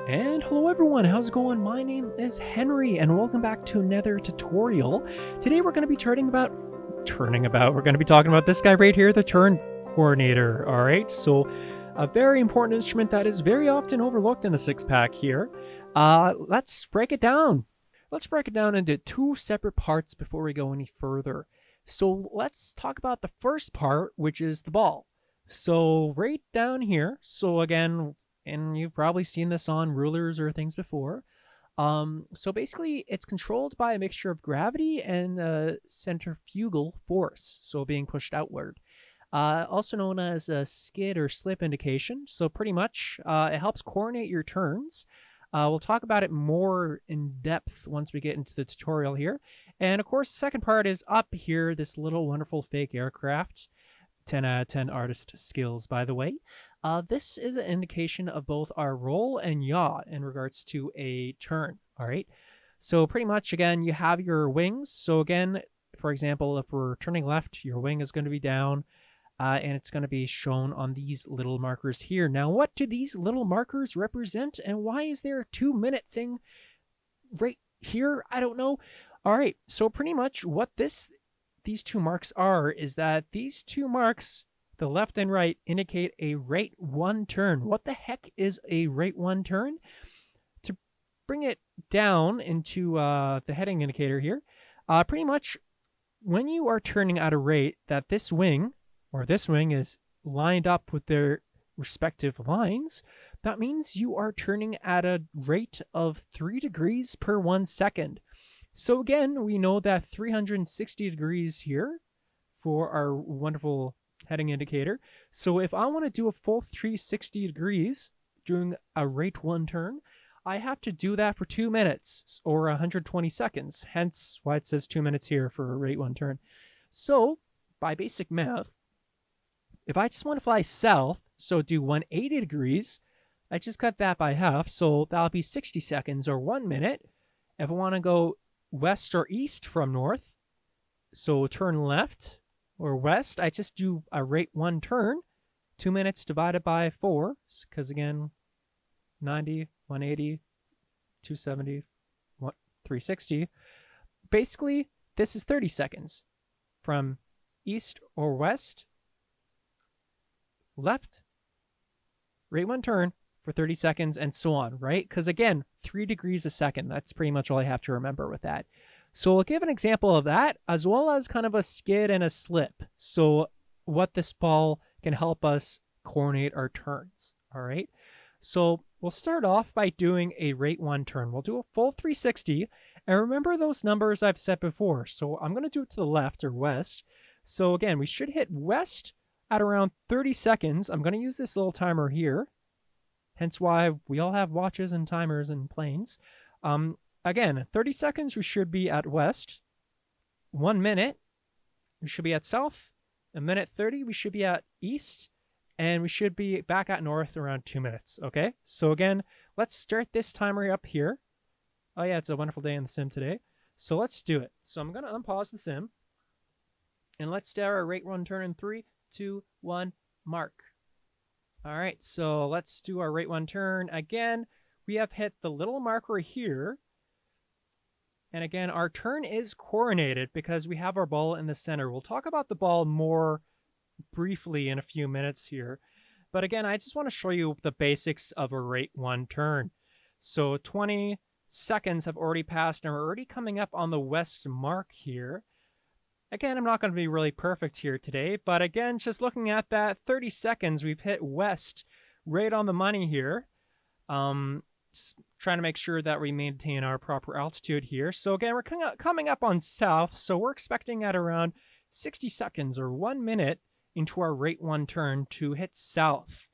And hello everyone, how's it going? My name is Henry and welcome back to another tutorial. Today we're going to be we're going to be talking about this guy right here, the turn coordinator. All right, so a very important instrument that is very often overlooked in the six-pack here. Let's break it down. Let's break it down into two separate parts before we go any further. So let's talk about the first part, which is the ball. So right down here, so again, and you've probably seen this on rulers or things before. So basically, it's controlled by a mixture of gravity and centrifugal force, so being pushed outward. Also known as a skid or slip indication. So pretty much, it helps coordinate your turns. We'll talk about it more in depth once we get into the tutorial here. And of course, the second part is up here, this little wonderful fake aircraft. 10 out of 10 artist skills, by the way. This is an indication of both our roll and yaw in regards to a turn, all right? So pretty much, again, you have your wings. So again, for example, if we're turning left, your wing is going to be down, and it's going to be shown on these little markers here. Now, what do these little markers represent, and why is there a 2-minute thing right here? I don't know. All right, so pretty much what these two marks is that these two marks, the left and right, indicate a rate 1 turn. What the heck is a rate 1 turn? To bring it down into the heading indicator here, pretty much when you are turning at a rate that this wing is lined up with their respective lines, that means you are turning at a rate of 3 degrees per 1 second. So again, we know that 360 degrees here for our wonderful heading indicator. So if I want to do a full 360 degrees during a rate 1 turn, I have to do that for 2 minutes or 120 seconds. Hence why it says 2 minutes here for a rate 1 turn. So by basic math, if I just want to fly south, so do 180 degrees, I just cut that by half. So that'll be 60 seconds or 1 minute. If I want to go west or east from north, so turn left or west, I just do a rate 1 turn, 2 minutes divided by 4, because again, 90, 180, 270, 360. Basically, this is 30 seconds from east or west, left, rate 1 turn for 30 seconds, and so on, right? Because again, 3 degrees a second, that's pretty much all I have to remember with that. So I'll give an example of that, as well as kind of a skid and a slip. So what this ball can help us coordinate our turns, all right? So we'll start off by doing a rate 1 turn. We'll do a full 360, and remember those numbers I've set before. So I'm going to do it to the left or west. So again, we should hit west at around 30 seconds. I'm going to use this little timer here. Hence why we all have watches and timers and planes. Again, 30 seconds, we should be at west. 1 minute, we should be at south. A minute 30, we should be at east. And we should be back at north around 2 minutes, okay? So again, let's start this timer up here. Oh yeah, it's a wonderful day in the sim today. So let's do it. So I'm going to unpause the sim. And let's start our rate 1 turn in 3, 2, 1, mark. All right, so let's do our rate 1 turn. Again, we have hit the little marker here. And again, our turn is coordinated because we have our ball in the center. We'll talk about the ball more briefly in a few minutes here. But again, I just want to show you the basics of a rate 1 turn. So 20 seconds have already passed, and we're already coming up on the west mark here. Again, I'm not going to be really perfect here today, but again, just looking at that 30 seconds, we've hit west right on the money here. Trying to make sure that we maintain our proper altitude here. So again, we're coming up on south, so we're expecting at around 60 seconds or 1 minute into our rate 1 turn to hit south.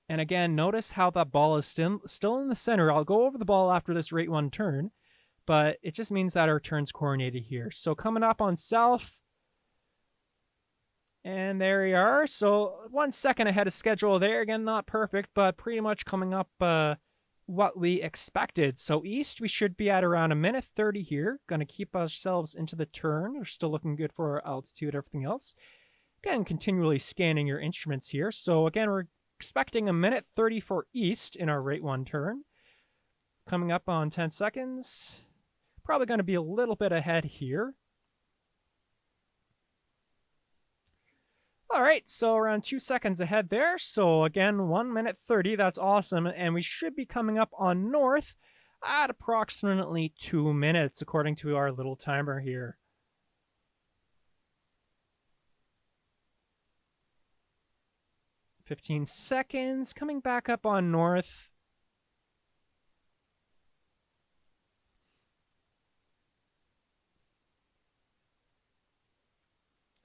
And again, notice how that ball is still in the center. I'll go over the ball after this rate 1 turn. But it just means that our turn's coordinated here. So coming up on south. And there we are. So 1 second ahead of schedule there. Again, not perfect, but pretty much coming up what we expected. So east, we should be at around a minute 30 here. Going to keep ourselves into the turn. We're still looking good for our altitude, everything else. Again, continually scanning your instruments here. So again, we're expecting a minute 30 for east in our rate 1 turn. Coming up on 10 seconds. Probably going to be a little bit ahead here. All right, so around 2 seconds ahead there. So again, 1 minute 30, that's awesome. And we should be coming up on north at approximately 2 minutes, according to our little timer here. "15 seconds, coming back up on north.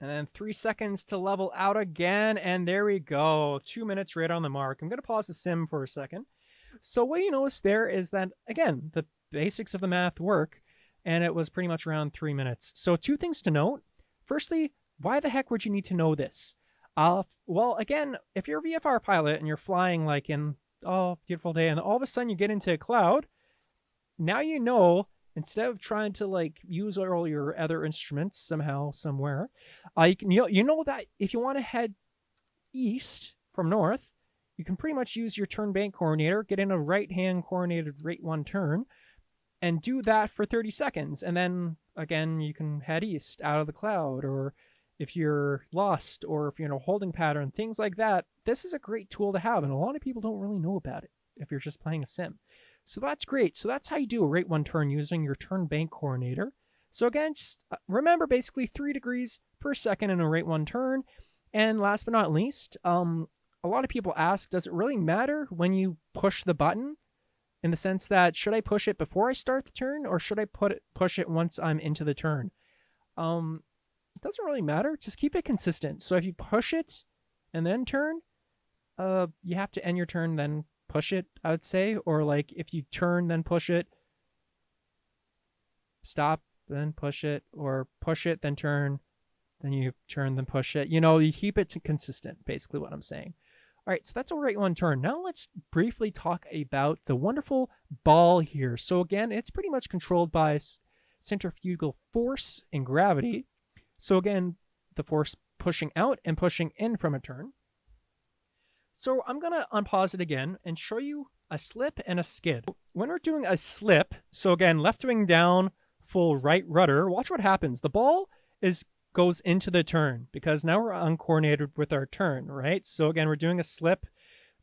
And then 3 seconds to level out again, and there we go. 2 minutes right on the mark. I'm going to pause the sim for a second. So what you notice there is that, again, the basics of the math work, and it was pretty much around 3 minutes. So 2 things to note. Firstly, why the heck would you need to know this? Well, again, if you're a VFR pilot and you're flying like in, oh, beautiful day, and all of a sudden you get into a cloud, now you know, instead of trying to like use all your other instruments somehow, somewhere, you know that if you want to head east from north, you can pretty much use your turn bank coordinator, get in a right-hand coordinated rate 1 turn, and do that for 30 seconds. And then, again, you can head east out of the cloud, or if you're lost, or if you're in a holding pattern, things like that. This is a great tool to have, and a lot of people don't really know about it if you're just playing a sim. So that's great. So that's how you do a rate 1 turn using your turn bank coordinator. So again, just remember basically 3 degrees per second in a rate 1 turn. And last but not least, a lot of people ask, does it really matter when you push the button? In the sense that, should I push it before I start the turn, or should I push it once I'm into the turn? It doesn't really matter. Just keep it consistent. So if you push it and then turn, you have to end your turn, then push it, I would say. Or like if you turn, then push it, stop, then push it, or push it, then turn, then you turn, then push it. You know, you keep it consistent, basically what I'm saying. All right, so that's a rate 1 turn. Now let's briefly talk about the wonderful ball here. So again, it's pretty much controlled by centrifugal force and gravity. So again, the force pushing out and pushing in from a turn. So I'm going to unpause it again and show you a slip and a skid. When we're doing a slip, so again, left wing down, full right rudder, watch what happens. The ball goes into the turn because now we're uncoordinated with our turn, right? So again, we're doing a slip.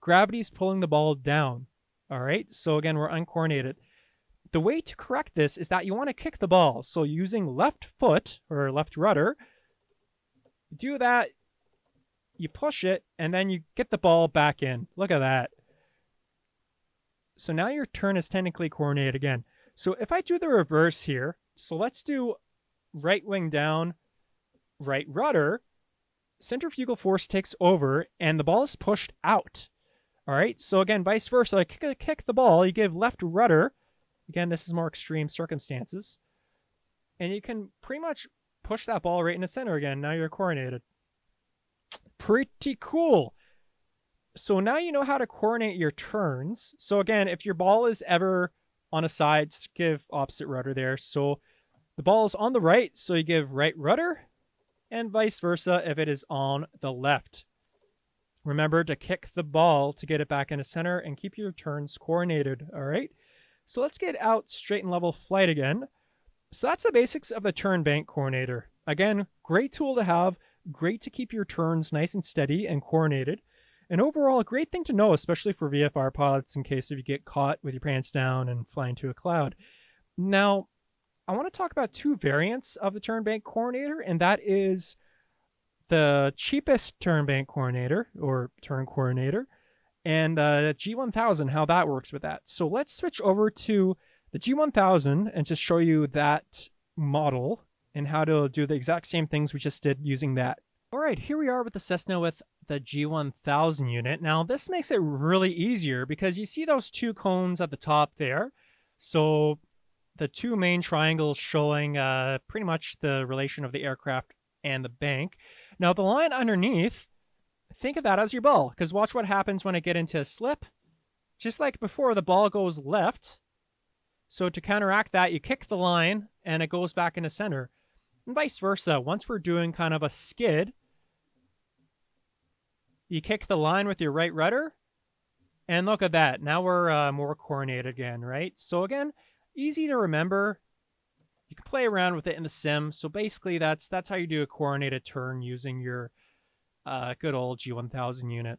Gravity's pulling the ball down, all right? So again, we're uncoordinated. The way to correct this is that you want to kick the ball. So using left foot or left rudder, do that, you push it, and then you get the ball back in. Look at that. So now your turn is technically coordinated again. So if I do the reverse here, so let's do right wing down, right rudder, centrifugal force takes over, and the ball is pushed out. All right, so again, vice versa. I kick the ball, you give left rudder. Again, this is more extreme circumstances. And you can pretty much push that ball right in the center again. Now you're coordinated. Pretty cool. So now you know how to coordinate your turns. So again, if your ball is ever on a side, just give opposite rudder there. So the ball is on the right, so you give right rudder, and vice versa if it is on the left. Remember to kick the ball to get it back in the center and keep your turns coordinated, all right? So let's get out straight and level flight again. So that's the basics of the turn bank coordinator. Again, great tool to have, great to keep your turns nice and steady and coordinated. And overall, a great thing to know, especially for VFR pilots in case if you get caught with your pants down and fly into a cloud. Now, I want to talk about 2 variants of the turn bank coordinator, and that is the cheapest turn bank coordinator or turn coordinator, and G1000, how that works with that. So let's switch over to the G1000 and just show you that model and how to do the exact same things we just did using that. All right, here we are with the Cessna with the G1000 unit. Now this makes it really easier because you see those 2 cones at the top there. So the 2 main triangles showing pretty much the relation of the aircraft and the bank. Now the line underneath, think of that as your ball, because watch what happens when I get into a slip. Just like before, the ball goes left. So to counteract that, you kick the line and it goes back into center. And vice versa. Once we're doing kind of a skid, you kick the line with your right rudder, and look at that. Now we're more coordinated again, right? So again, easy to remember. You can play around with it in the sim. So basically, that's how you do a coordinated turn using your good old G1000 unit.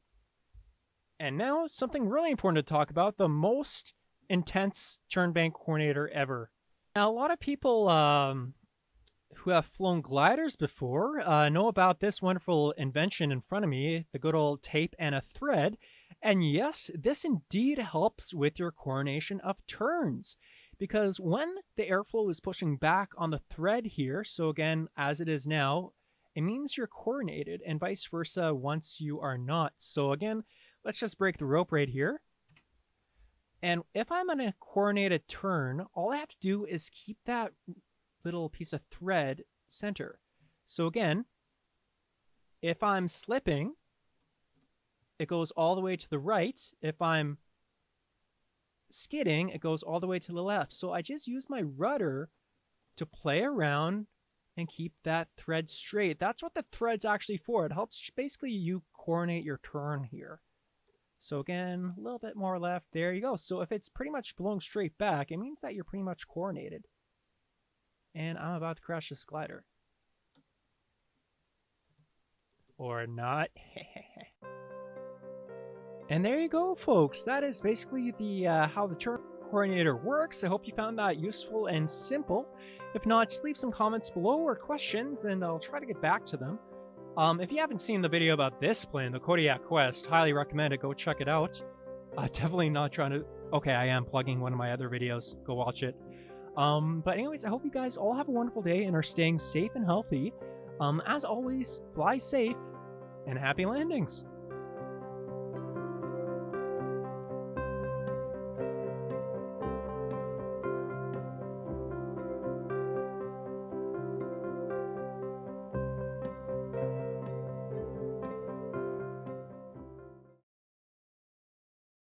And now something really important to talk about: the most intense turn bank coordinator ever. Now, a lot of people who have flown gliders before know about this wonderful invention in front of me, the good old tape and a thread. And yes, this indeed helps with your coordination of turns, because when the airflow is pushing back on the thread here, so again, as it is now, it means you're coordinated, and vice versa once you are not. So again, let's just break the rope right here. And if I'm on a coordinated turn, all I have to do is keep that little piece of thread center. So again, if I'm slipping, it goes all the way to the right. If I'm skidding, it goes all the way to the left. So I just use my rudder to play around and keep that thread straight. That's what the thread's actually for. It helps basically you coordinate your turn here. So again, a little bit more left. There you go. So if it's pretty much blowing straight back, it means that you're pretty much coordinated. And I'm about to crash this glider. Or not. And there you go, folks. That is basically the how the turn coordinator works. I hope you found that useful and simple. If not, just leave some comments below or questions, and I'll try to get back to them. If you haven't seen the video about this plane, the Kodiak Quest, highly recommend it. Go check it out. Definitely not trying to... Okay, I am plugging one of my other videos. Go watch it. But anyways, I hope you guys all have a wonderful day and are staying safe and healthy. As always, fly safe and happy landings.